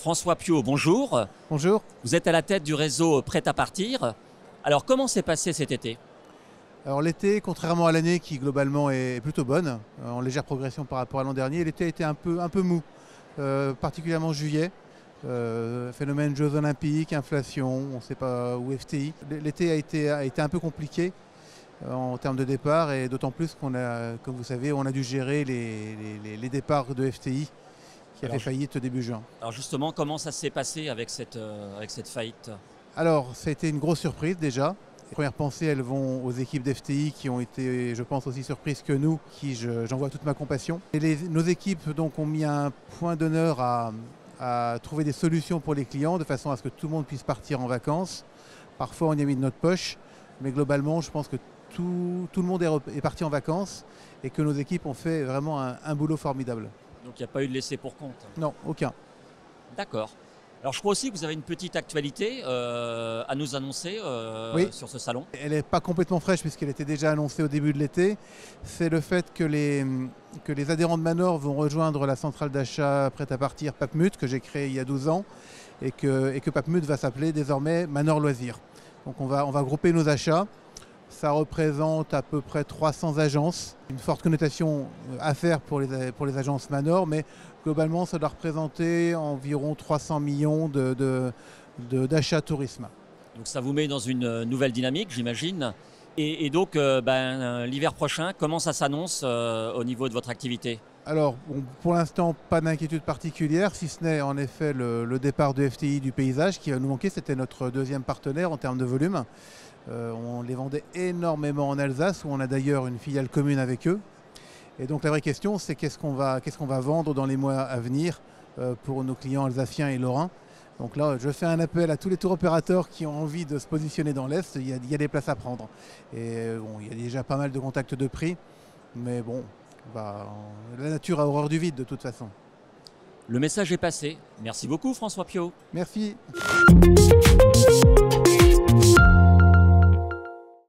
François Piot, bonjour. Bonjour. Vous êtes à la tête du réseau Prêt à partir. Alors, comment s'est passé cet été? Alors l'été, contrairement à l'année qui globalement est plutôt bonne, en légère progression par rapport à l'an dernier, l'été a été un peu mou, particulièrement juillet. Phénomène Jeux Olympiques, inflation, on ne sait pas où FTI. L'été a été un peu compliqué en termes de départ et d'autant plus qu'on a, comme vous savez, on a dû gérer les départs de FTI qui a fait faillite début juin. Alors justement, comment ça s'est passé avec cette faillite? Alors, ça a été une grosse surprise déjà. Les premières pensées, elles vont aux équipes d'FTI qui ont été, je pense, aussi surprises que nous, qui j'envoie toute ma compassion. Et nos équipes donc, ont mis un point d'honneur à trouver des solutions pour les clients de façon à ce que tout le monde puisse partir en vacances. Parfois, on y a mis de notre poche, mais globalement, je pense que tout le monde est parti en vacances et que nos équipes ont fait vraiment un boulot formidable. Donc il n'y a pas eu de laissé pour compte? Non, aucun. D'accord. Alors je crois aussi que vous avez une petite actualité à nous annoncer oui, sur ce salon. Elle n'est pas complètement fraîche puisqu'elle était déjà annoncée au début de l'été. C'est le fait que les adhérents de Manor vont rejoindre la centrale d'achat prête à partir Papmut que j'ai créée il y a 12 ans et que Papmut va s'appeler désormais Manor Loisirs. Donc on va grouper nos achats. Ça représente à peu près 300 agences. Une forte connotation à faire pour les agences Manor, mais globalement, ça doit représenter environ 300 millions d'achats tourisme. Donc ça vous met dans une nouvelle dynamique, j'imagine. Et donc, l'hiver prochain, comment ça s'annonce au niveau de votre activité? Alors, bon, pour l'instant, pas d'inquiétude particulière, si ce n'est en effet le départ de FTI du paysage qui va nous manquer. C'était notre deuxième partenaire en termes de volume. On les vendait énormément en Alsace, où on a d'ailleurs une filiale commune avec eux. Et donc la vraie question, c'est qu'est-ce qu'on va vendre dans les mois à venir pour nos clients alsaciens et lorrains. Donc là, je fais un appel à tous les tours opérateurs qui ont envie de se positionner dans l'Est. Il y a des places à prendre. Et bon, il y a déjà pas mal de contacts de prix. Mais bon, la nature a horreur du vide de toute façon. Le message est passé. Merci beaucoup François Piot. Merci.